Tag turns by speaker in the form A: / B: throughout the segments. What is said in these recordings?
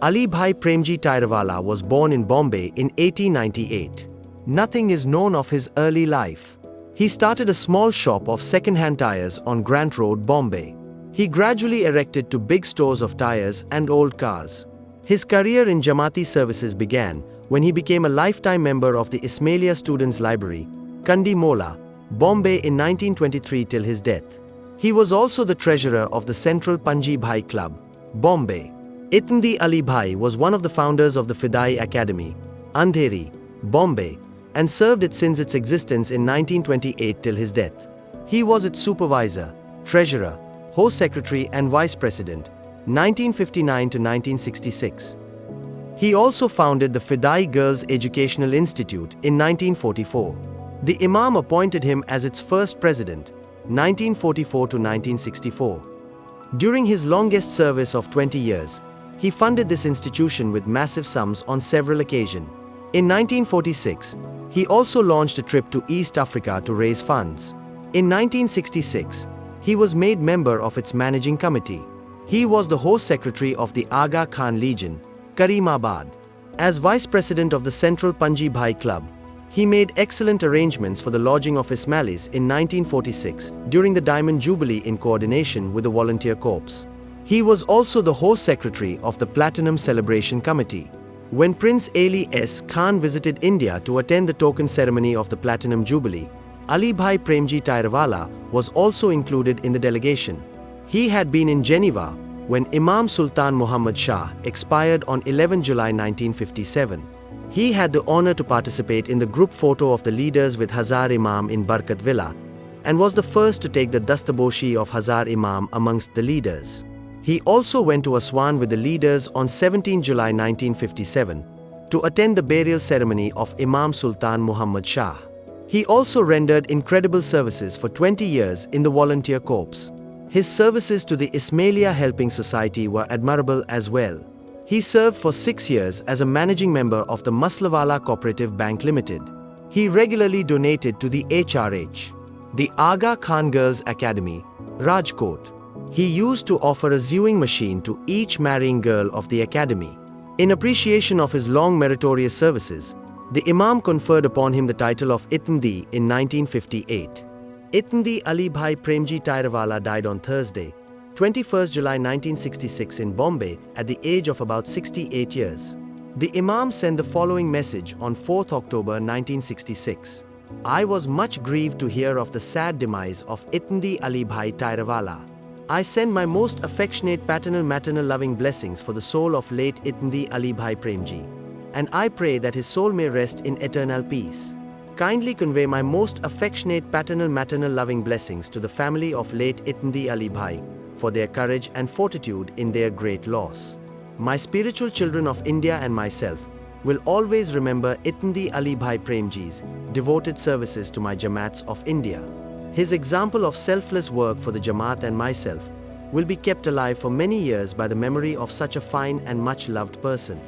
A: Alibhai Premji Tyrewala was born in Bombay in 1898. Nothing is known of his early life. He started a small shop of second-hand tires on Grant Road, Bombay. He gradually erected to big stores of tires and old cars. His career in Jamati services began when he became a lifetime member of the Ismaili Students' Library, Kandi Mola, Bombay in 1923 till his death. He was also the treasurer of the Central Panjibhai Club, Bombay. Itmadi Alibhai was one of the founders of the Fidai Academy, Andheri, Bombay, and served it since its existence in 1928 till his death. He was its supervisor, treasurer, host secretary and vice president, 1959 to 1966. He also founded the Fidai Girls Educational Institute in 1944. The Imam appointed him as its first president, 1944 to 1964. During his longest service of 20 years, he funded this institution with massive sums on several occasions. In 1946, he also launched a trip to East Africa to raise funds. In 1966, he was made member of its managing committee. He was the host secretary of the Aga Khan Legion, Karimabad. As vice president of the Central Panjibhai Club, he made excellent arrangements for the lodging of Ismailis in 1946 during the Diamond Jubilee in coordination with the Volunteer Corps. He was also the host secretary of the Platinum Celebration Committee. When Prince Ali S. Khan visited India to attend the token ceremony of the Platinum Jubilee, Alibhai Premji Tyrewala was also included in the delegation. He had been in Geneva when Imam Sultan Muhammad Shah expired on 11 July 1957. He had the honor to participate in the group photo of the leaders with Hazar Imam in Barkat Villa and was the first to take the dastaboshi of Hazar Imam amongst the leaders. He also went to Aswan with the leaders on 17 July 1957 to attend the burial ceremony of Imam Sultan Muhammad Shah. He also rendered incredible services for 20 years in the Volunteer Corps. His services to the Ismailia Helping Society were admirable as well. He served for 6 years as a managing member of the Maslawala Cooperative Bank Limited. He regularly donated to the HRH, the Aga Khan Girls Academy, Rajkot. He used to offer a sewing machine to each marrying girl of the academy. In appreciation of his long meritorious services, the Imam conferred upon him the title of Itmadi in 1958. Itmadi Alibhai Premji Tyrewala died on Thursday, 21st July 1966 in Bombay at the age of about 68 years. The Imam sent the following message on 4th October 1966. I was much grieved to hear of the sad demise of Itmadi Alibhai Tyrewala. I send my most affectionate paternal-maternal loving blessings for the soul of late Itmadi Alibhai Premji, and I pray that his soul may rest in eternal peace. Kindly convey my most affectionate paternal-maternal loving blessings to the family of late Itmadi Alibhai for their courage and fortitude in their great loss. My spiritual children of India and myself will always remember Itmadi Alibhai Premji's devoted services to my Jamats of India. His example of selfless work for the Jamaat and myself will be kept alive for many years by the memory of such a fine and much-loved person.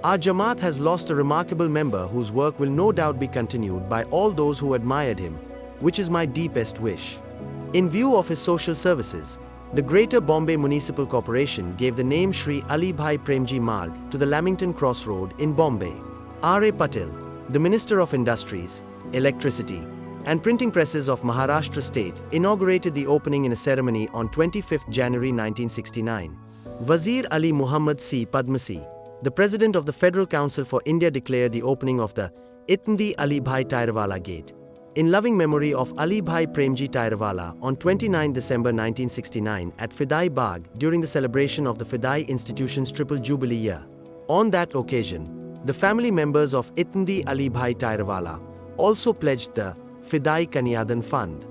A: Our Jamaat has lost a remarkable member whose work will no doubt be continued by all those who admired him, which is my deepest wish. In view of his social services, the Greater Bombay Municipal Corporation gave the name Shri Alibhai Premji Marg to the Lamington Cross Road in Bombay. R.A. Patil, the Minister of Industries, Electricity, and Printing Presses of Maharashtra State, inaugurated the opening in a ceremony on 25 January 1969. Wazir Ali Muhammad C. Padmasi, the President of the Federal Council for India, declared the opening of the Itmadi Alibhai Tyrewala Gate, in loving memory of Alibhai Premji Tyrewala on 29 December 1969 at Fidai Bagh during the celebration of the Fidai Institution's Triple Jubilee year. On that occasion, the family members of Itmadi Alibhai Tyrewala also pledged the Fidai Kanyadan Fund.